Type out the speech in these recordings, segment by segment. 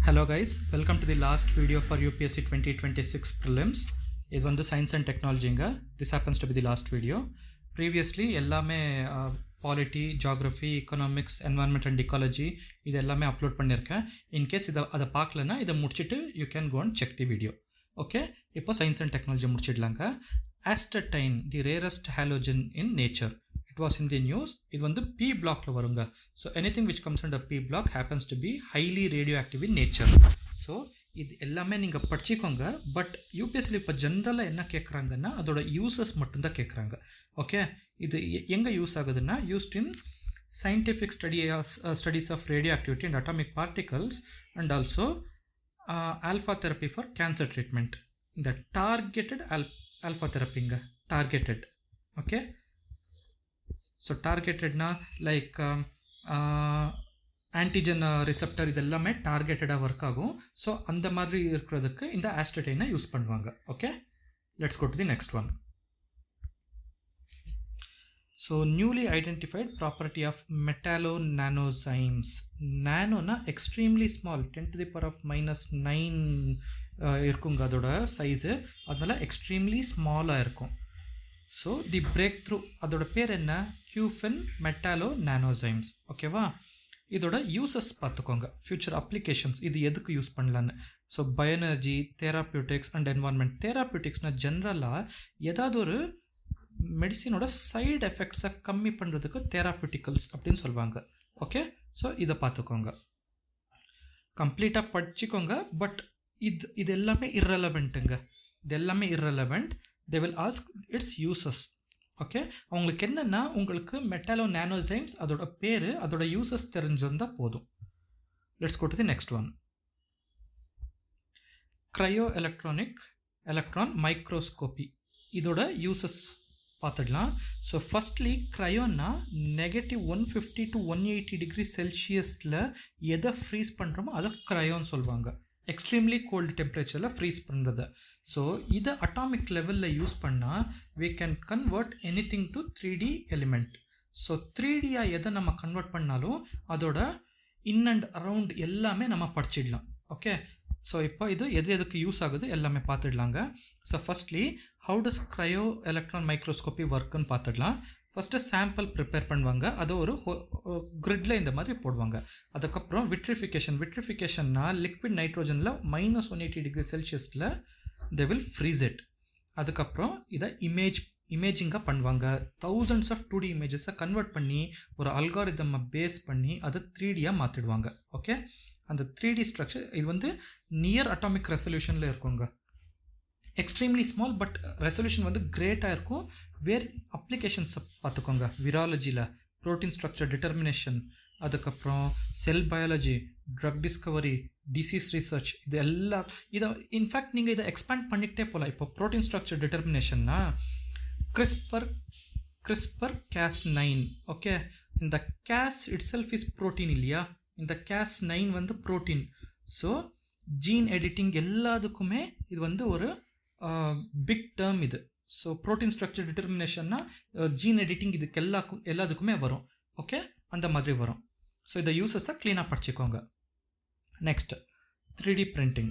Hello guys, welcome to the last video for UPSC 2026 prelims. இது வந்து science and technologyங்க. This happens to be the last video. Previously எல்லாமே polity, geography, economics, environment and ecology இது எல்லாமே upload பண்ணியிருக்கேன். In case அதை பார்க்கலன்னா இதை முடிச்சுட்டு you can go and check the video. Okay, இப்போ science and technology முடிச்சிடலாங்க. Astatine, the rarest halogen in nature. It was in the news. இது வந்து P blockல வருங்க. So anything which comes under P block happens to be highly radioactive in nature. So இது எல்லாமே நீங்கள் படிச்சிக்கோங்க. But யூபிஎஸ்சியில் இப்போ ஜென்ரலாக என்ன கேட்குறாங்கன்னா அதோட யூசஸ் மட்டும்தான் கேட்குறாங்க. ஓகே, இது எங்கே யூஸ் ஆகுதுன்னா used in scientific studies of radioactivity and atomic particles and also alpha therapy for cancer treatment. இந்த targeted alpha therapy targeted. Okay, so targeted na like antigen receptor இதெல்லாமே டார்கெட்டடாக ஒர்க் ஆகும். So அந்த மாதிரி இருக்கிறதுக்கு இந்த ஆஸ்டடைனை யூஸ் பண்ணுவாங்க. Okay, let's go to the next one. So newly identified property of metallo nanozymes. நானோனா எக்ஸ்ட்ரீம்லி ஸ்மால், 10⁻⁻⁹ இருக்குங்க அதோட சைஸு. அதனால் எக்ஸ்ட்ரீம்லி ஸ்மாலாக இருக்கும். ஸோ தி பிரேக் த்ரூ அதோட பேர் என்ன? கியூஃபென் மெட்டாலோ நானோசைம்ஸ். ஓகேவா, இதோட யூசஸ் பார்த்துக்கோங்க, ஃபியூச்சர் அப்ளிகேஷன்ஸ் இது எதுக்கு யூஸ் பண்ணலான்னு. So bioenergy, therapeutics and environment. தெராபியூட்டிக்ஸ்னால் ஜென்ரலாக ஏதாவது ஒரு மெடிசினோட சைடு எஃபெக்ட்ஸை கம்மி பண்ணுறதுக்கு தெராபியூட்டிக்கல்ஸ் அப்படின்னு சொல்லுவாங்க. ஓகே, ஸோ இதை பார்த்துக்கோங்க, கம்ப்ளீட்டாக படிச்சுக்கோங்க. பட் இது எல்லாமே irrelevantங்க. இது எல்லாமே irrelevant. They will ask its uses. Okay, அவங்களுக்கு என்னென்னா உங்களுக்கு மெட்டாலோ நானோசைம்ஸ் அதோட பேர் அதோட யூசஸ் தெரிஞ்சிருந்தால் போதும். Let's go to the next one. Cryo electron microscopy. இதோட யூசஸ் பார்த்துடலாம். ஸோ ஃபஸ்ட்லி க்ரையோன்னா -150 to 180 டிகிரி செல்சியஸில் எதை ஃப்ரீஸ் பண்ணுறோமோ அதை க்ரையோன்னு சொல்லுவாங்க. எக்ஸ்ட்ரீம்லி கோல்டு டெம்பரேச்சரில் ஃப்ரீஸ் பண்ணுறது. ஸோ இதை அட்டாமிக் லெவலில் யூஸ் பண்ணால் we can convert anything to 3D element. So 3Dயாக எதை நம்ம கன்வெர்ட் பண்ணாலும் அதோட இன் அண்ட் அரவுண்ட் எல்லாமே நம்ம படிச்சிடலாம். ஓகே, ஸோ இப்போ இது எதுக்கு யூஸ் ஆகுது எல்லாமே பார்த்துடலாங்க. So firstly how does cryo electron microscopy ஒர்க்குன்னு பார்த்துடலாம். ஃபஸ்ட்டு சாம்பிள் ப்ரிப்பேர் பண்ணுவாங்க, அதை ஒரு கிரிட்டில் இந்த மாதிரி போடுவாங்க. அதுக்கப்புறம் விட்ரிஃபிகேஷன்னா லிக்விட் நைட்ரோஜனில் -180 டிகிரி செல்சியஸில் தே வில் ஃப்ரீஸ் இட். அதுக்கப்புறம் இதை இமேஜிங்காக பண்ணுவாங்க. thousands of 2D இமேஜஸை கன்வெர்ட் பண்ணி ஒரு அல்காரிதமை பேஸ் பண்ணி அதை 3Dயாக மாற்றிடுவாங்க. ஓகே, அந்த 3D ஸ்ட்ரக்சர் இது வந்து நியர் அட்டாமிக் ரெசல்யூஷனில் இருக்குங்க. எக்ஸ்ட்ரீம்லி ஸ்மால் பட் ரெசல்யூஷன் வந்து கிரேட்டாக இருக்கும். வேர் அப்ளிகேஷன்ஸை பார்த்துக்கோங்க. விராலஜியில் ப்ரோட்டீன் ஸ்ட்ரக்சர் டிட்டர்மினேஷன், அதுக்கப்புறம் cell biology, drug discovery, disease research, இது எல்லாம் இதை இன்ஃபேக்ட் நீங்கள் இதை எக்ஸ்பேண்ட் பண்ணிக்கிட்டே போகலாம். இப்போ ப்ரோட்டீன் ஸ்ட்ரக்சர் டிட்டர்மினேஷன்னா CRISPR-Cas9. ஓகே, இந்த Cas itself is protein இல்லையா, இந்த Cas9 வந்து ப்ரோட்டீன். ஸோ ஜீன் எடிட்டிங் எல்லாத்துக்குமே இது வந்து ஒரு பிக் டேர்ம் இது. ஸோ ப்ரோட்டீன் ஸ்ட்ரக்சர் டிட்டர்மினேஷன்னா ஜீன் எடிட்டிங் இதுக்கு எல்லாத்துக்குமே வரும். ஓகே, அந்த மாதிரி வரும். ஸோ இதை யூசஸை க்ளீனாக படிச்சுக்கோங்க. Next 3D printing.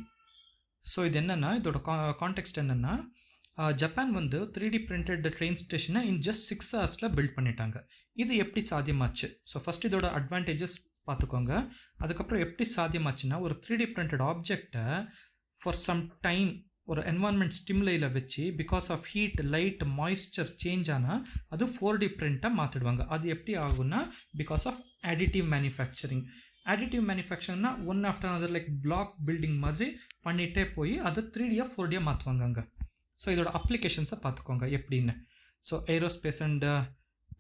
ஸோ இது என்னென்னா இதோட கான்டெக்ஸ்ட் என்னென்னா ஜப்பான் வந்து 3D பிரிண்டட் ட்ரெயின் ஸ்டேஷனை இன் ஜஸ்ட் 6 hours பில்ட் பண்ணிட்டாங்க. இது எப்படி சாத்தியமாச்சு? ஸோ ஃபஸ்ட் இதோட அட்வான்டேஜஸ் பார்த்துக்கோங்க. அதுக்கப்புறம் எப்படி சாத்தியமாச்சுன்னா ஒரு 3D பிரிண்டட் ஆப்ஜெக்டை ஃபார் சம் டைம் ஒரு என்வான்மெண்ட் ஸ்டிமுலையில் வச்சு because of heat, light, moisture change ஆனால் அது 4D பிரிண்ட்டாக மாற்றிடுவாங்க. அது எப்படி ஆகும்னா because of additive manufacturing. Additive மேனுஃபேக்சரிங்னா one after other like block building மாதிரி பண்ணிகிட்டே போய் அதை 3Dயாக 4Dயாக மாற்றுவாங்க அங்கே. ஸோ இதோட அப்ளிகேஷன்ஸை பார்த்துக்கோங்க எப்படின்னு. ஸோ ஏரோஸ்பேஸ் அண்ட்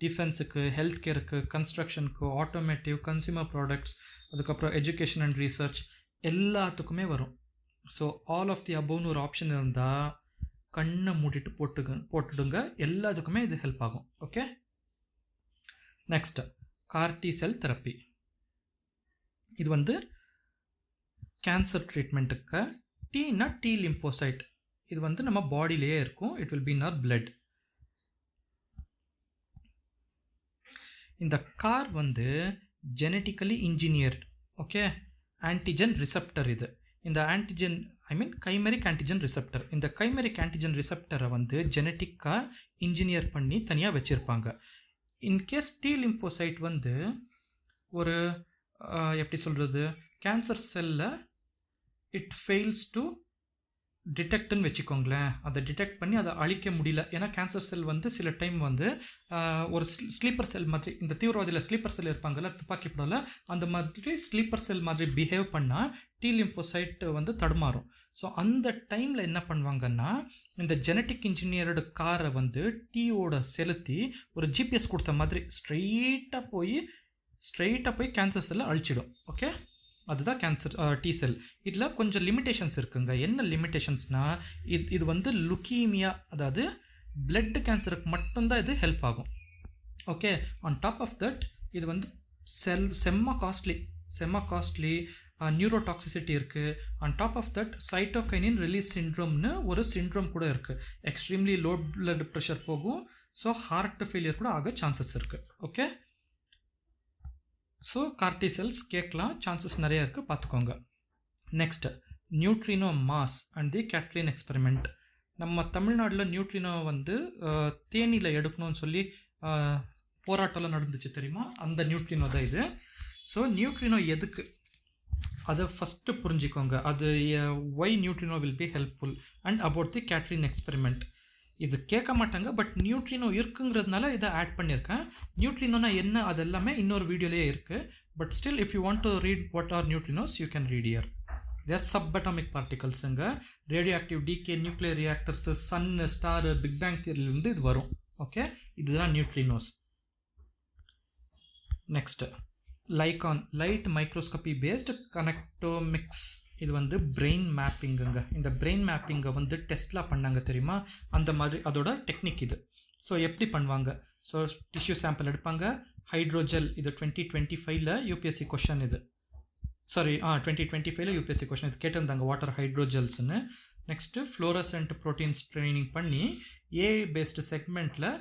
டிஃபென்ஸுக்கு, ஹெல்த் கேருக்கு, கன்ஸ்ட்ரக்ஷனுக்கு, ஆட்டோமேட்டிவ், கன்சியூமர் ப்ராடக்ட்ஸ், அதுக்கப்புறம் எஜுகேஷன் அண்ட் ரிசர்ச் எல்லாத்துக்குமே வரும். ஸோ ஆல் ஆஃப் தி அபவ்னு ஒரு ஆப்ஷன் இருந்தால் கண்ணை மூடிட்டு போட்டுடுங்க, எல்லாத்துக்குமே இது ஹெல்ப் ஆகும். Okay, next CAR-T cell therapy. இது வந்து கேன்சர் ட்ரீட்மெண்ட்டுக்கு. டீனா T லிம்போசைட். இது வந்து நம்ம பாடியிலேயே இருக்கும். It will be in our blood. இந்த கார் வந்து genetically engineered. Okay, antigen receptor இது. இந்த ஆன்டிஜன் கைமெரிக் ஆன்டிஜன் ரிசெப்டர். இந்த கைமெரிக் ஆன்டிஜன் ரிசெப்டரை வந்து ஜெனட்டிக்காக இன்ஜினியர் பண்ணி தனியாக வச்சுருப்பாங்க. இன்கேஸ் டி லிம்போசைட் வந்து ஒரு எப்படி சொல்கிறது, கேன்சர் செல்லில் இட் ஃபெயில்ஸ் டு டிடெக்ட்னு வச்சுக்கோங்களேன். அதை டிடெக்ட் பண்ணி அதை அழிக்க முடியல. ஏன்னா கேன்சர் செல் வந்து சில டைம் வந்து ஒரு ஸ்லீப்பர் செல் மாதிரி, இந்த தீவிரவாதியில் ஸ்லீப்பர் செல் இருப்பாங்கல்ல துப்பாக்கி படம்ல, அந்த மாதிரி ஸ்லீப்பர் செல் மாதிரி பிஹேவ் பண்ணால் டி லிம்போசைட் வந்து தடுமாறும். ஸோ அந்த டைமில் என்ன பண்ணுவாங்கன்னா, இந்த ஜெனட்டிக் இன்ஜினியரோட காரை வந்து டீயோட செலுத்தி ஒரு ஜிபிஎஸ் கொடுத்த மாதிரி ஸ்ட்ரெயிட்டாக போய் கேன்சர் செல்லை அழிச்சிடும். ஓகே, அதுதான் கேன்சர் டி செல். இதில் கொஞ்சம் லிமிட்டேஷன்ஸ் இருக்குங்க. என்ன லிமிட்டேஷன்ஸ்னால், இது வந்து லுக்கீமியா, அதாவது பிளட் கேன்சருக்கு மட்டும்தான் இது ஹெல்ப் ஆகும். Okay, on top of that இது வந்து செம்ம காஸ்ட்லி நியூரோடாக்சிசிட்டி இருக்குது. ஆன் டாப் ஆஃப் தட் சைட்டோகைனின் ரிலீஸ் சிண்ட்ரோம்னு ஒரு சிண்ட்ரோம் கூட இருக்குது. எக்ஸ்ட்ரீம்லி லோ பிளட் ப்ரெஷர் போகும். ஸோ ஹார்ட் ஃபெயிலியர் கூட ஆக சான்சஸ் இருக்குது. ஓகே, ஸோ கார்டி செல்ஸ் கேட்கலாம், சான்சஸ் நிறையா இருக்குது, பார்த்துக்கோங்க. Next neutrino mass and the KATRIN experiment. நம்ம தமிழ்நாட்டில் நியூட்ரினோ வந்து தேனியில் எடுக்கணும்னு சொல்லி போராட்டம்லாம் நடந்துச்சு தெரியுமா, அந்த நியூட்ரினோ தான் இது. ஸோ நியூட்ரினோ எதுக்கு அதை ஃபஸ்ட்டு புரிஞ்சுக்கோங்க. அது why neutrino will be helpful and about the KATRIN experiment. இது கேட்க மாட்டாங்க, பட் நியூட்ரினோ இருக்குங்கிறதுனால இதை ஆட் பண்ணியிருக்கேன். நியூட்ரினோனா என்ன அது எல்லாமே இன்னொரு வீடியோலேயே இருக்குது. But still if you want to read what are neutrinos you can read here. They're subatomic பார்ட்டிகல்ஸுங்க. Radioactive decay, nuclear reactors, sun, star, big bang தியரியிலேருந்து இது வரும். ஓகே, இதுதான் neutrinos. Next LICONN, light microscopy based connectomics. இது வந்து brain மேப்பிங்குங்க. இந்த brain மேப்பிங்கை வந்து டெஸ்ட்லாம் பண்ணாங்க தெரியுமா, அந்த மாதிரி அதோட டெக்னிக் இது. ஸோ எப்படி பண்ணுவாங்க, ஸோ டிஷ்யூ சாம்பிள் எடுப்பாங்க, ஹைட்ரோஜெல். இது 2025 யூபிஎஸ்சி கொஷன். இது 2025 யூபிஎஸ்சி கொஷன் இது கேட்டிருந்தாங்க, வாட்டர் ஹைட்ரோஜெல்ஸ்னு. நெக்ஸ்ட்டு ஃப்ளோரசன்ட் ப்ரோட்டீன்ஸ் ட்ரைனிங் பண்ணி ஏஐ பேஸ்டு செக்மெண்ட்டில்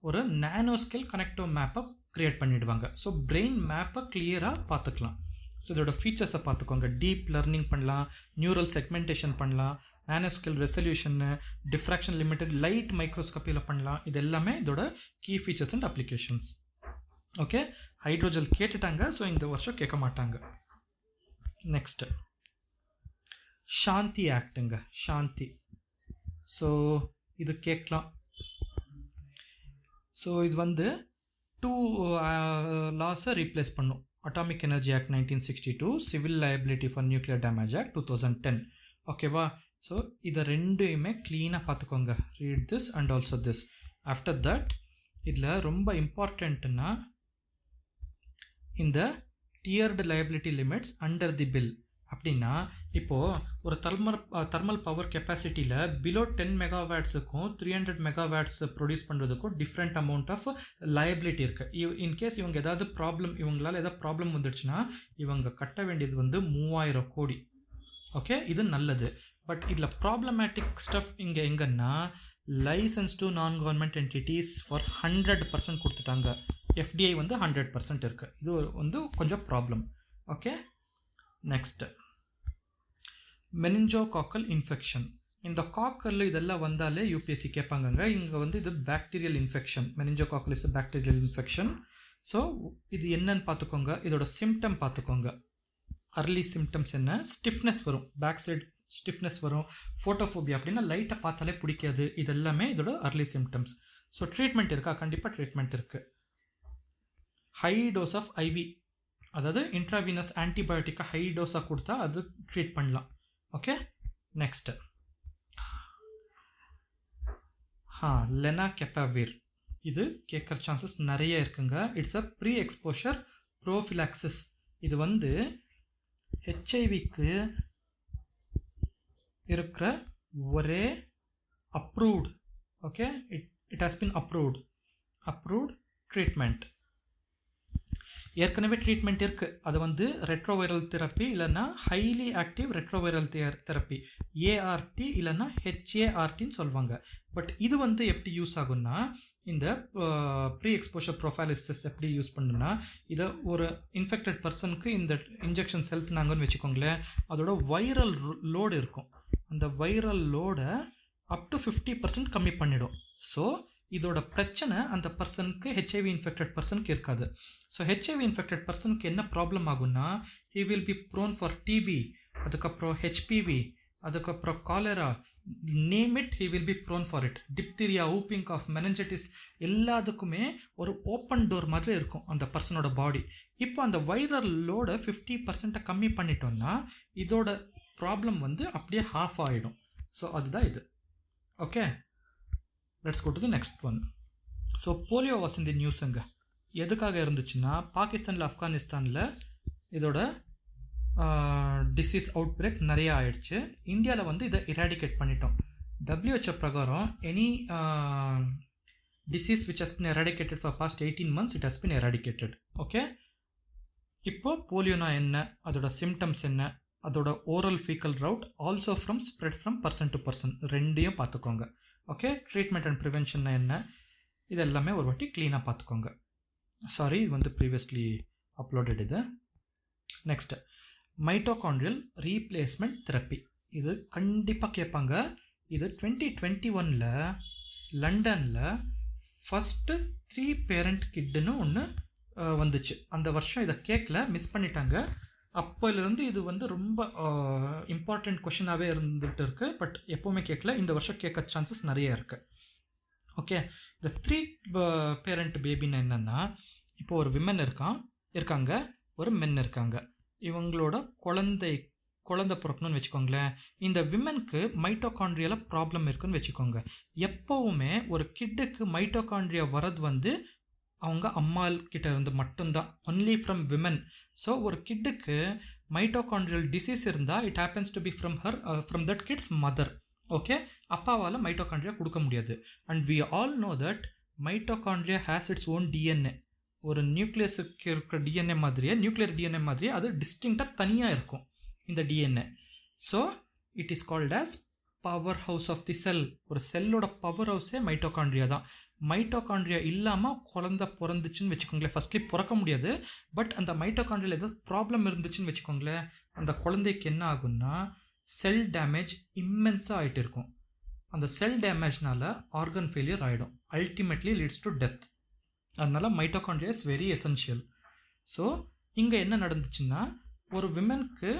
ஒரு நானோஸ்கேல் கனெக்டோ மேப்பை க்ரியேட் பண்ணிவிடுவாங்க. ஸோ பிரெயின் மேப்பை கிளியராக பார்த்துக்கலாம். ஸோ இதோட ஃபீச்சர்ஸை பார்த்துக்கோங்க. டீப் லர்னிங் பண்ணலாம், நியூரல் செக்மெண்டேஷன் பண்ணலாம், nanoscale resolution, diffraction limited light மைக்ரோஸ்கோப்பியில் பண்ணலாம். இது எல்லாமே இதோட key features and applications. Okay, hydrogel கேட்டுட்டாங்க, ஸோ இந்த வருஷம் கேட்க மாட்டாங்க. நெக்ஸ்ட்டு சாந்தி ஆக்டுங்க, சாந்தி. ஸோ இது கேட்கலாம். ஸோ இது வந்து 2 லாஸை ரீப்ளேஸ் பண்ணும். Atomic Energy Act 1962, Civil Liability for Nuclear Damage Act 2010. ஓகேவா, ஸோ இதை ரெண்டுமே க்ளீனாக பார்த்துக்கோங்க. Read this and also this. After that இதில் ரொம்ப இம்பார்ட்டண்ட்டுன்னா இந்த tiered liability limits under the bill. அப்படின்னா இப்போது ஒரு தர்மல் பவர் கெப்பாசிட்டியில் பிலோ 10 மெகாவாட்ஸுக்கும் 300 மெகாவாட்ஸ் ப்ரொடியூஸ் பண்ணுறதுக்கும் டிஃப்ரெண்ட் அமௌண்ட் ஆஃப் லயபிலிட்டி இருக்குது. இன்கேஸ் இவங்க ஏதாவது இவங்களால் ஏதாவது ப்ராப்ளம் வந்துடுச்சுன்னா இவங்க கட்ட வேண்டியது வந்து 3000 கோடி. ஓகே, இது நல்லது. பட் இதில் ப்ராப்ளமேட்டிக் ஸ்டஃப் இங்கே எங்கன்னா licenses to non government entities for 100% கொடுத்துட்டாங்க. எஃப்டிஐ வந்து 100% இருக்குது. இது வந்து கொஞ்சம் problem. Okay, next meningococcal infection. இந்த காக்கரில் இதெல்லாம் வந்தாலே யூபிஎஸ்சி கேட்பாங்கங்க. இங்கே வந்து இது bacterial infection. Meningococcal is bacterial infection. So இது என்னன்னு பார்த்துக்கோங்க, இதோட சிம்டம் பார்த்துக்கோங்க. அர்லி சிம்டம்ஸ் என்ன, ஸ்டிஃப்னஸ் வரும், பேக் சைடு ஸ்டிஃப்னஸ் வரும், ஃபோட்டோஃபோபியா அப்படின்னா லைட்டை பார்த்தாலே பிடிக்காது. இது எல்லாமே இதோட அர்லி சிம்டம்ஸ். ஸோ ட்ரீட்மெண்ட் இருக்கா, கண்டிப்பாக ட்ரீட்மெண்ட் இருக்குது. ஹை டோஸ் ஆஃப் ஐவி, அதாவது இன்ட்ராவீனஸ் ஆன்டிபயோட்டிக்காக ஹை டோஸாக கொடுத்தா அது ட்ரீட் பண்ணலாம். Okay, next lenacapavir. இது கேட்குற சான்சஸ் நிறைய இருக்குங்க. It's a pre exposure prophylaxis. இது வந்து ஹெச்ஐவிக்கு இருக்கிற ஒரே approved, okay, it has been approved treatment. ஏற்கனவே ட்ரீட்மெண்ட் இருக்குது, அது வந்து ரெட்ரோவைரல் தெரப்பி இல்லைன்னா highly active retroviral therapy, ART இல்லைன்னா ஹெச்ஏஆர்டின்னு சொல்லுவாங்க. பட் இது வந்து எப்படி யூஸ் ஆகும்னா, இந்த ப்ரீ எக்ஸ்போஷர் ப்ரொஃபைலிசிஸ் எப்படி யூஸ் பண்ணுன்னா, இதை ஒரு இன்ஃபெக்டட் பர்சனுக்கு இந்த இன்ஜெக்ஷன் செலுத்தினாங்கன்னு வச்சுக்கோங்களேன், அதோட வைரல் லோடு இருக்கும், அந்த வைரல் லோடை அப் டு 50% கம்மி பண்ணிடும். ஸோ இதோட பிரச்சனை அந்த பர்சனுக்கு ஹெச்ஐவி இன்ஃபெக்டட் பர்சனுக்கு இருக்காது. ஸோ ஹெச்ஐவி இன்ஃபெக்டட் பர்சனுக்கு என்ன ப்ராப்ளம் ஆகும்னா, he will be prone for TB, அதுக்கப்புறம் ஹெச்பிவி, அதுக்கப்புறம் cholera, name it, he will be prone for it. Diphtheria, whooping cough, meningitis எல்லாத்துக்குமே ஒரு ஓப்பன் டோர் மாதிரி இருக்கும் அந்த பர்சனோட பாடி. இப்போ அந்த வைரல் லோடை 50% கம்மி பண்ணிட்டோம்னா இதோட ப்ராப்ளம் வந்து அப்படியே ஹாஃப் ஆகிடும். ஸோ அதுதான் இது. Okay, let's go to the next one. So polio was in the நியூஸுங்க. எதுக்காக இருந்துச்சுன்னா, பாகிஸ்தானில் ஆப்கானிஸ்தானில் இதோட டிசீஸ் அவுட் பிரேக் நிறைய ஆயிடுச்சு. இந்தியாவில் வந்து இதை இராடிகேட் பண்ணிட்டோம். WHO பிரகாரம் any disease which has been eradicated for past 18 months it has been eradicated. Okay, இப்போது போலியோனா என்ன, அதோட சிம்டம்ஸ் என்ன, அதோட oral faecal route, also from spread from person to person, ரெண்டையும் பார்த்துக்கோங்க. ஓகே, ட்ரீட்மெண்ட் அண்ட் ப்ரிவென்ஷன் என்ன, இது எல்லாமே ஒரு வாட்டி க்ளீனாக பார்த்துக்கோங்க. சாரி, இது வந்து ப்ரீவியஸ்லி அப்லோடட். இது நெக்ஸ்ட்டு மைட்டோகாண்ட்ரியல் ரீப்ளேஸ்மெண்ட் தெரப்பி. இது கண்டிப்பாக கேட்பாங்க. இது 2021 லண்டனில் ஃபஸ்ட்டு 3 பேரண்ட் கிட்டுன்னு ஒன்று வந்துச்சு. அந்த வருஷம் இதை கேட்கல, மிஸ் பண்ணிட்டாங்க. அப்போலேருந்து இது வந்து ரொம்ப இம்பார்ட்டண்ட் கொஷினாகவே இருந்துகிட்டு இருக்குது. பட் எப்போவுமே கேட்கல, இந்த வருஷம் கேட்க சான்சஸ் நிறைய இருக்குது. ஓகே, இந்த 3 பேரண்ட் பேபின்னு என்னென்னா, இப்போ ஒரு விமன் இருக்காங்க, ஒரு மென் இருக்காங்க. இவங்களோட குழந்தை பிறக்கணும்னு வச்சுக்கோங்களேன். இந்த விமனுக்கு மைட்டோகாண்ட்ரியால ப்ராப்ளம் இருக்குன்னு வச்சுக்கோங்க. எப்போவுமே ஒரு கிட்டுக்கு மைட்டோகாண்ட்ரியா வரது வந்து அவங்க அம்மா கிட்ட இருந்து மட்டும்தான், ஒன்லி ஃப்ரம் விமன். ஸோ ஒரு கிட்டுக்கு மைட்டோகாண்ட்ரியல் டிசீஸ் இருந்தால் it happens to be from that kid's mother. Okay, அப்பாவால் மைட்டோகாண்ட்ரியா கொடுக்க முடியாது. And we all know that mitochondria has its own DNA. ஒரு நியூக்ளியஸுக்கு இருக்கிற டிஎன்ஏ மாதிரியே, நியூக்ளியர் டிஎன்ஏ மாதிரியே அது டிஸ்டிங்க்டாக தனியாக இருக்கும் இந்த DNA. So it is called as powerhouse of the cell. ஒரு செல்லோட பவர் ஹவுஸே மைட்டோகாண்ட்ரியா தான். மைட்டோகாண்ட்ரியா இல்லாமல் குழந்தை பிறந்துச்சுன்னு வச்சுக்கோங்களேன், ஃபஸ்ட்லி பிறக்க முடியாது. பட் அந்த மைட்டோகாண்ட்ரியாவில் ஏதாவது ப்ராப்ளம் இருந்துச்சுன்னு வச்சுக்கோங்களேன், அந்த குழந்தைக்கு என்ன ஆகும்னா செல் டேமேஜ் இம்மென்ஸாக ஆகிட்டு இருக்கும். அந்த செல் டேமேஜ்னால ஆர்கன் ஃபெயிலியர் ஆகிடும், அல்டிமேட்லி லீட்ஸ் டு டெத். அதனால் mitochondria is very essential. So இங்கே என்ன நடந்துச்சுன்னா, ஒரு விமனுக்கு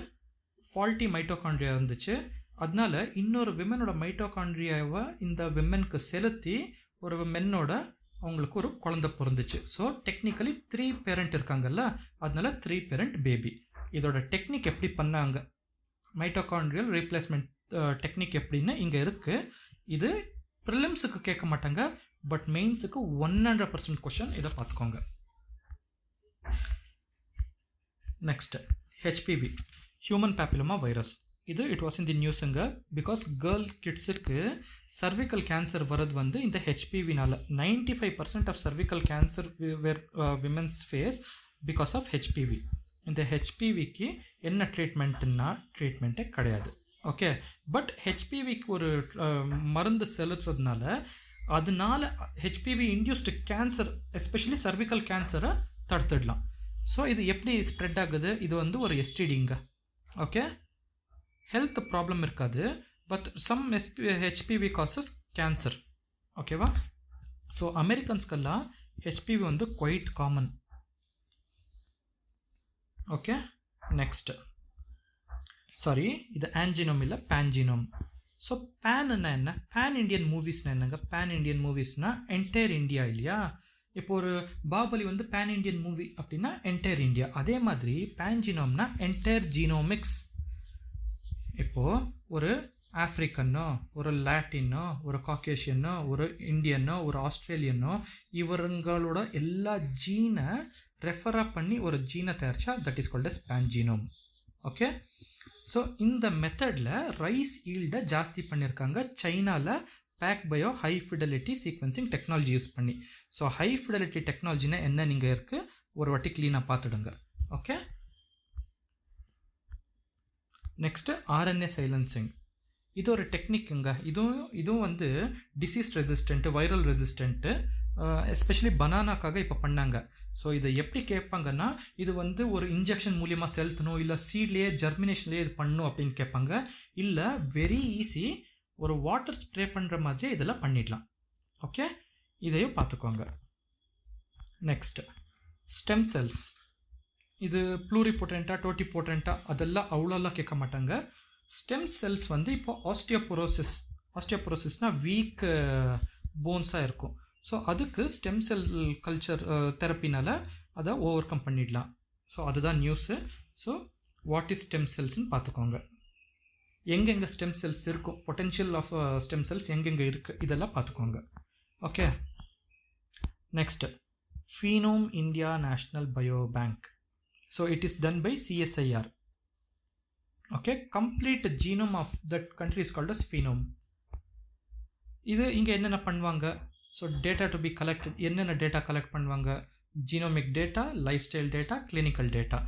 ஃபால்ட்டி மைட்டோகாண்ட்ரியா இருந்துச்சு. அதனால இன்னொரு விமனோட மைட்டோகாண்ட்ரியாவை இந்த விமனுக்கு செலுத்தி ஒரு மென்னோட அவங்களுக்கு ஒரு குழந்தை பிறந்துச்சு. ஸோ டெக்னிக்கலி 3 பேரண்ட் இருக்காங்கல்ல, அதனால 3 பேரண்ட் பேபி. இதோட டெக்னிக் எப்படி பண்ணாங்க, மைட்டோகாண்ட்ரியல் ரீப்ளேஸ்மெண்ட் டெக்னிக் எப்படின்னு இங்கே இருக்குது. இது ப்ரிலிம்ஸுக்கு கேட்க மாட்டாங்க, பட் மெயின்ஸுக்கு 100% கொஷின். இதை பார்த்துக்கோங்க. Next HPV, human papilloma virus. இது இட் வாஸ் இன் தி நியூஸுங்க. பிகாஸ் கேர்ள் கிட்ஸுக்கு சர்விக்கல் கேன்சர் வர்றது வந்து இந்த ஹெச்பிவினால். 95% of cervical cancer where women's face because of HPV. இந்த ஹெச்பிவிக்கு என்ன ட்ரீட்மெண்ட்டுன்னா ட்ரீட்மெண்ட்டே கிடையாது. ஓகே, பட் ஹெச்பிவிக்கு ஒரு மருந்து செலுத்துறதுனால அதனால HPV induced cancer, especially cervical கேன்சரை தடுத்துடலாம். ஸோ இது எப்படி ஸ்ப்ரெட் ஆகுது, இது வந்து ஒரு எஸ்டிடிங்க. ஓகே, ஹெல்த் ப்ராப்ளம் இருக்காது, but some HPV causes cancer. ஓகேவா? ஸோ அமெரிக்கன்ஸ்க்கெல்லாம் ஹெச்பிவி வந்து quite common. Okay, next sorry, இது ஆன்ஜினோம் இல்லை பேன்ஜினோம். ஸோ பேன்னா என்ன, பேன் இண்டியன் மூவிஸ்னால் என்னங்க? பேன் இண்டியன் மூவிஸ்னால் என்டையர் இந்தியா இல்லையா? இப்போ ஒரு பாகுபலி வந்து பேன் இண்டியன் மூவி அப்படின்னா என்டையர் இந்தியா. அதே மாதிரி பேன்ஜினோம்னா என்டையர் ஜீனோமிக்ஸ். இப்போது ஒரு ஆஃப்ரிக்கனோ, ஒரு லாட்டினோ, ஒரு காக்கேஷியனோ, ஒரு இந்தியனோ, ஒரு ஆஸ்திரேலியனோ, இவங்களோட எல்லா ஜீனை ரெஃபராக பண்ணி ஒரு ஜீனை தயாரிச்சா that is called as pangenome. Okay, so இந்த மெத்தடில் ரைஸ் ஈல்டை ஜாஸ்தி பண்ணியிருக்காங்க. சைனாவில் PacBio high fidelity sequencing technology use பண்ணி. ஸோ ஹை ஃபிடலிட்டி டெக்னாலஜினா என்ன நீங்கள் இருக்குது ஒரு வாட்டி க்ளீனாக பார்த்துடுங்க. Okay, next RNA silencing. இது ஒரு டெக்னிக்குங்க. இதுவும் வந்து disease resistant, viral resistant, especially பனானாக்காக இப்போ பண்ணாங்க. ஸோ இதை எப்படி கேட்பாங்கன்னா, இது வந்து ஒரு இன்ஜெக்ஷன் மூலியமாக செலுத்தணும், இல்லை சீட்லேயே ஜெர்மினேஷன்லேயே இது பண்ணணும் அப்படின்னு கேட்பாங்க. இல்லை வெரி ஈஸி, ஒரு வாட்டர் ஸ்ப்ரே பண்ணுற மாதிரியே இதெல்லாம் பண்ணிடலாம். ஓகே, இதையும் பார்த்துக்கோங்க. Next stem cells. இது ப்ளூரிபொட்டென்ட்டா டோட்டிபொட்டென்ட்டா அதெல்லாம் அவ்வளோலாம் கேட்க மாட்டாங்க. ஸ்டெம் செல்ஸ் வந்து இப்போ ஆஸ்டியோபோரோசிஸ்னால் வீக் போன்ஸாக இருக்கும். ஸோ அதுக்கு ஸ்டெம் செல் கல்ச்சர் தெரப்பினால் அதை ஓவர் கம் பண்ணிடலாம். ஸோ அதுதான் news. So what is stem செல்ஸ்ன்னு பார்த்துக்கோங்க. எங்கெங்கே ஸ்டெம் செல்ஸ் இருக்கும், பொட்டென்ஷியல் ஆஃப் ஸ்டெம் செல்ஸ் எங்கெங்கே இருக்குது, இதெல்லாம் பார்த்துக்கோங்க. Okay, next phenome India national biobank. So it is done by CSIR. Okay, complete genome of that country is called as phenome. இது இங்கே என்னென்ன பண்ணுவாங்க, so data to be collected, என்னென்ன data collect பண்ணுவாங்க, genomic data, lifestyle data, clinical data.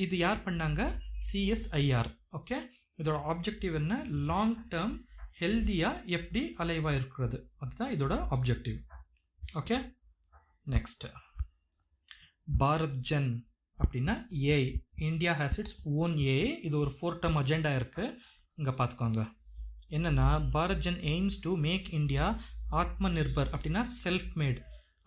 இது யார் பண்ணாங்க, CSIR. Okay, இதோட ஆப்ஜெக்டிவ் என்ன, லாங் டேர்ம் ஹெல்த்தியாக எப்படி அலைவாக இருக்கிறது, அதுதான் இதோட objective. Okay, next Bharat Gen அப்படின்னா AI. India has its own AI. இது ஒரு 4 term அஜெண்டா இருக்குது, இங்கே பார்த்துக்கோங்க. என்னென்னா, Bharat Gen aims to make India Atmanirbhar அப்படின்னா self made,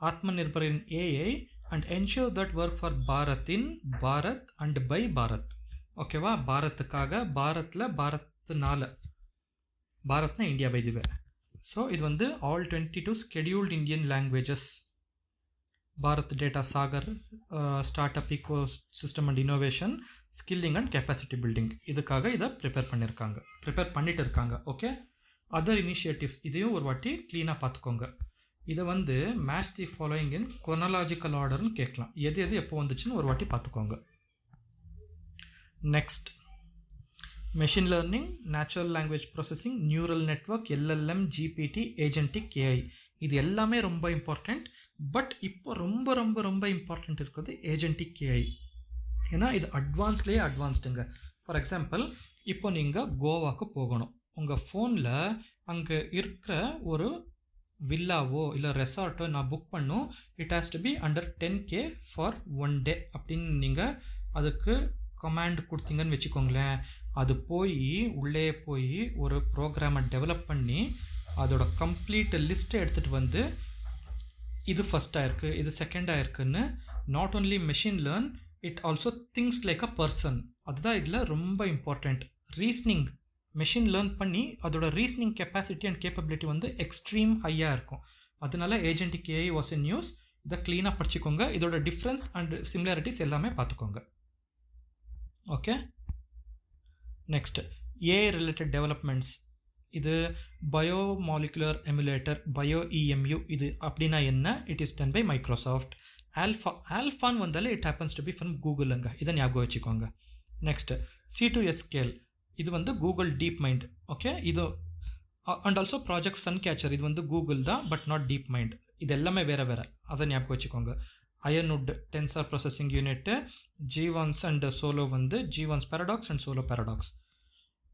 Atmanirbhar in AI and ensure that work for Bharat in Bharat and by Bharat. ஓகேவா, பாரத்துக்காக, பாரத்தில், பாரத்னால, பாரத்னா India by the way. So இது வந்து all 22 scheduled Indian languages. Bharat data Sagar, startup ecosystem and innovation, skilling and capacity building, இதுக்காக இதை prepare பண்ணிட்டு இருக்காங்க. ஓகே, அதர் இனிஷியேட்டிவ்ஸ் இதையும் ஒரு வாட்டி க்ளீனாக பார்த்துக்கோங்க. இதை வந்து match the following in chronological ஆர்டர்னு கேட்கலாம். எது எப்போ வந்துச்சுன்னு ஒரு வாட்டி பார்த்துக்கோங்க. Next machine learning, natural language processing, neural network, LLM, GPT, agentic AI. இது எல்லாமே ரொம்ப இம்பார்ட்டண்ட். பட் இப்போ ரொம்ப ரொம்ப ரொம்ப இம்பார்ட்டண்ட் இருக்கிறது ஏஜென்டிக் AI. ஏன்னா இது அட்வான்ஸ்டுங்க. ஃபார் எக்ஸாம்பிள், இப்போ நீங்கள் கோவாவுக்கு போகணும், உங்கள் ஃபோனில் அங்கே இருக்கிற ஒரு வில்லாவோ இல்லை ரெசார்ட்டோ நான் புக் பண்ணும், it has to be under 10K for 1 day அப்படின்னு நீங்கள் அதுக்கு கமாண்ட் கொடுத்தீங்கன்னு வச்சுக்கோங்களேன். அது உள்ளே போய் ஒரு ப்ரோக்ராமை டெவலப் பண்ணி அதோட கம்ப்ளீட் லிஸ்ட்டை எடுத்துகிட்டு வந்து இது ஃபஸ்ட்டாக இருக்குது, இது செகண்டாக இருக்குன்னு not only machine learn, it also thinks like a person. அதுதான் இதில் ரொம்ப இம்பார்ட்டண்ட். ரீசனிங் மெஷின் லேர்ன் பண்ணி அதோட ரீசனிங் கெப்பாசிட்டி அண்ட் கேப்பபிலிட்டி வந்து எக்ஸ்ட்ரீம் ஹையாக இருக்கும். அதனால agentic AI was a news. இதை க்ளீனாக படிச்சுக்கோங்க. இதோட டிஃப்ரென்ஸ் அண்ட் சிமிலாரிட்டிஸ் எல்லாமே பார்த்துக்கோங்க. Okay, next AI related developments. இது பயோமாலிகுலர் எமுலேட்டர், BioEMU. இது அப்படின்னா என்ன, it is done by Microsoft. ஆல்ஃபான்னு வந்தாலே it happens to be from கூகுளுங்க, இதை ஞாபகம் வச்சுக்கோங்க. நெக்ஸ்ட் C2S ஸ்கேல், இது வந்து கூகுள் டீப் மைண்ட். ஓகே, இது and also project Suncatcher, இது வந்து கூகுள் தான் பட் நாட் டீப் மைண்ட். இது எல்லாமே வேறு, அதை ஞாபகம் வச்சுக்கோங்க. Ironwood tensor processing unit, G1s and solo வந்து G1s paradox and solo paradox.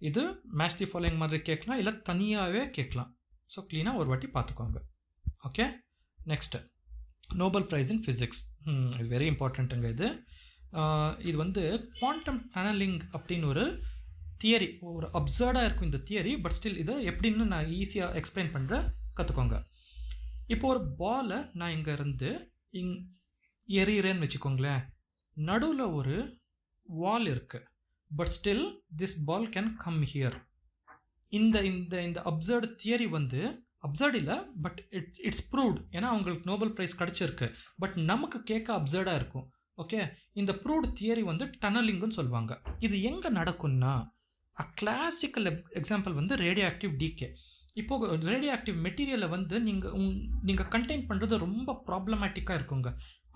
இது மேட்ச் தி ஃபாலோயிங் மாதிரி கேட்கலாம், இல்லை தனியாகவே கேட்கலாம். ஸோ க்ளீனாக ஒரு வாட்டி பார்த்துக்கோங்க. ஓகே, நெக்ஸ்ட்டு நோபல் ப்ரைஸ் இன் ஃபிசிக்ஸ். இது வெரி இம்பார்ட்டண்ட்டுங்க. இது வந்து குவாண்டம் டனலிங் அப்படின்னு ஒரு தியரி, ஒரு அப்சர்டாக இருக்கும் இந்த தியரி. பட் ஸ்டில் இது எப்படின்னு நான் ஈஸியாக எக்ஸ்பிளைன் பண்ணுறேன், கற்றுக்கோங்க. இப்போ ஒரு பாலை நான் இங்கே இருந்து எறிகிறேன்னு வச்சுக்கோங்களேன். நடுவில் ஒரு வால் இருக்குது, but still this ball can come here. இந்த அப்சர்டு தியரி வந்து அப்சர்ட் இல்லை, பட் இட்ஸ் ப்ரூவ்ட். ஏன்னா அவங்களுக்கு நோபல் ப்ரைஸ் கிடச்சிருக்கு. பட் நமக்கு கேட்க அப்சர்டாக இருக்கும். ஓகே, இந்த ப்ரூவ்டு தியரி வந்து டனலிங்குன்னு சொல்லுவாங்க. இது எங்கே நடக்கும்னா, கிளாசிக்கல் எக்ஸாம்பிள் வந்து ரேடியோ ஆக்டிவ் டீகே. இப்போது ரேடியோ ஆக்டிவ் மெட்டீரியலை வந்து நீங்கள் கண்டெயின் பண்ணுறது ரொம்ப ப்ராப்ளமேட்டிக்காக இருக்குங்க.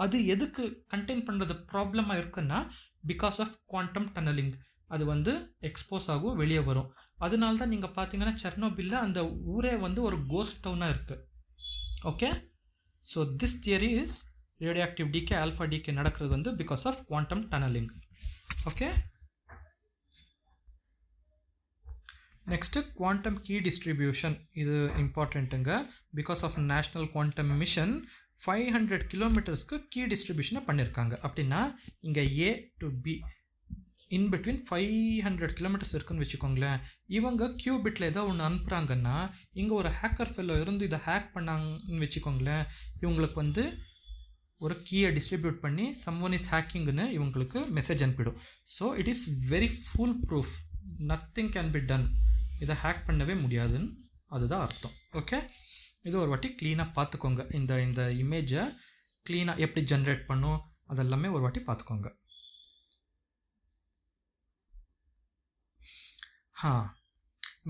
அது எதுக்கு கண்டெயின் பண்ணுறது ப்ராப்ளமாக இருக்குன்னா, பிகாஸ் ஆஃப் குவாண்டம் டனலிங். அது வந்து எக்ஸ்போஸ் ஆகும், வெளியே வரும். அதனால தான் நீங்கள் பார்த்தீங்கன்னா செர்னோபில்ல அந்த ஊரே வந்து ஒரு கோஸ்ட் டவுனாக இருக்குது. Okay, so this theory is radioactive decay alpha decay நடக்கிறது வந்து because of quantum tunneling. Okay, next quantum key distribution. இது இம்பார்ட்டண்ட்டுங்க. Because of national quantum mission 500 கிலோமீட்டர்ஸ்க்கு கீ டிஸ்ட்ரிபியூஷனை பண்ணியிருக்காங்க. அப்படின்னா இங்கே A to B in between 500 kilometres இருக்குன்னு வச்சுக்கோங்களேன். இவங்க கியூபிட்டில் ஏதோ ஒன்று அனுப்புகிறாங்கன்னா இங்கே ஒரு ஹேக்கர் ஃபெல்லோ இருந்து இதை ஹேக் பண்ணாங்கன்னு வச்சுக்கோங்களேன். இவங்களுக்கு வந்து ஒரு கீயை டிஸ்ட்ரிபியூட் பண்ணி சம்ஒன் இஸ் ஹேக்கிங்னு இவங்களுக்கு மெசேஜ் அனுப்பிடும். So it is very foolproof, nothing can be done. இதை ஹேக் பண்ணவே முடியாதுன்னு அதுதான் அர்த்தம். ஓகே, இது ஒரு வாட்டி க்ளீனாக பார்த்துக்கோங்க. இந்த இமேஜை க்ளீனாக எப்படி ஜென்ரேட் பண்ணும் அதெல்லாமே ஒரு வாட்டி பார்த்துக்கோங்க.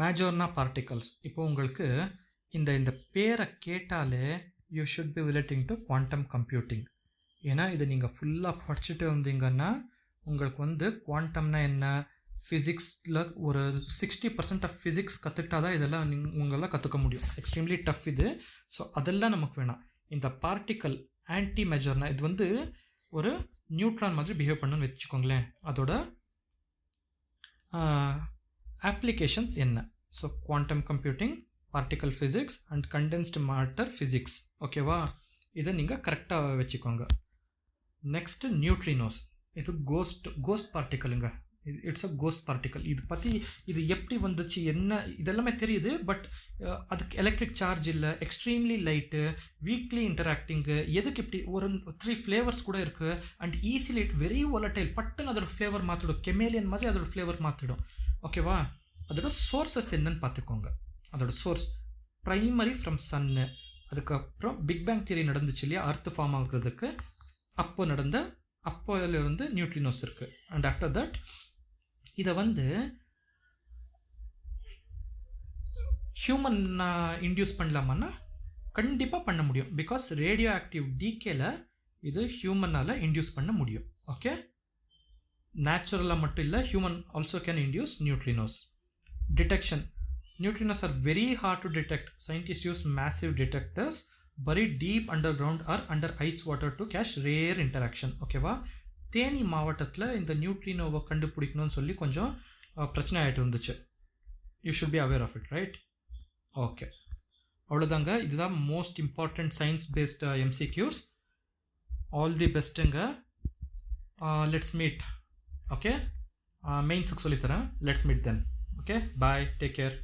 மேஜோர்னா பார்ட்டிகல்ஸ். இப்போ உங்களுக்கு இந்த பேரை கேட்டாலே you should B relating to quantum computing. ஏன்னா இதை நீங்கள் ஃபுல்லாக படிச்சுட்டு வந்தீங்கன்னா உங்களுக்கு வந்து குவாண்டம்னா என்ன, ஃபிசிக்ஸில் ஒரு 60% ஆஃப் ஃபிசிக்ஸ் கற்றுக்கிட்டா தான் இதெல்லாம் உங்களால் கற்றுக்க முடியும். எக்ஸ்ட்ரீம்லி டஃப் இது. ஸோ அதெல்லாம் நமக்கு வேணாம். இந்த பார்ட்டிக்கல் ஆன்டி மேஜர்னா இது வந்து ஒரு நியூட்ரான் மாதிரி பிஹேவ் பண்ணுன்னு வச்சுக்கோங்களேன். அதோட அப்ளிகேஷன்ஸ் என்ன? So quantum computing, particle physics and condensed matter physics. ஓகேவா, இதை நீங்கள் கரெக்டாக வச்சுக்கோங்க. Next neutrinos. இது கோஸ்ட் பார்ட்டிக்கலுங்க. It's a ghost particle. இது எப்படி வந்துச்சு என்ன இதெல்லாமே தெரியுது. பட் அதுக்கு எலக்ட்ரிக் சார்ஜ் இல்லை, எக்ஸ்ட்ரீம்லி லைட்டு, வீக்லி இன்டராக்டிங்கு. எதுக்கு இப்படி ஒரு 3 ஃப்ளேவர்ஸ் கூட இருக்குது. And easily very volatile. பட்டுன்னு அதோட ஃப்ளேவர் மாற்றிடும். கெமேலியன் மாதிரி அதோட ஃப்ளேவர் மாற்றிடும். ஓகேவா, அதோட சோர்ஸஸ் என்னன்னு பார்த்துக்கோங்க. அதோட சோர்ஸ் ப்ரைமரி ஃப்ரம் சன்னு. அதுக்கப்புறம் பிக் பேங் தியரி நடந்துச்சு இல்லையா, அர்த் ஃபார்ம் ஆகுறதுக்கு. அப்போலேருந்து நியூட்ரினோஸ் இருக்குது. அண்ட் ஆஃப்டர் தட் இதை வந்து ஹியூமன் இன்டியூஸ் பண்ணலாமான்னா கண்டிப்பாக பண்ண முடியும். பிகாஸ் ரேடியோ ஆக்டிவ் டிகேல இது ஹியூமனால் இன்டியூஸ் பண்ண முடியும். ஓகே, நேச்சுரலாக மட்டும் இல்லை, human also can induce neutrinos. Detection. Neutrinos are very hard to detect. Scientists use massive detectors buried deep underground or under ice water to catch rare interaction. ஓகேவா, தேனி மாவட்டத்தில் இந்த நியூட்ரினோவை கண்டுபிடிக்கணும்னு சொல்லி கொஞ்சம் பிரச்சனை ஆகிட்டு இருந்துச்சு. You should be aware of it, right? Okay, அவ்வளோதாங்க. இதுதான் most important science based MCQs. All the பெஸ்ட்டுங்க. Let's meet. ஓகே, மெயின்ஸுக்கு சொல்லித்தரேன். Let's meet then. Okay, bye, take care.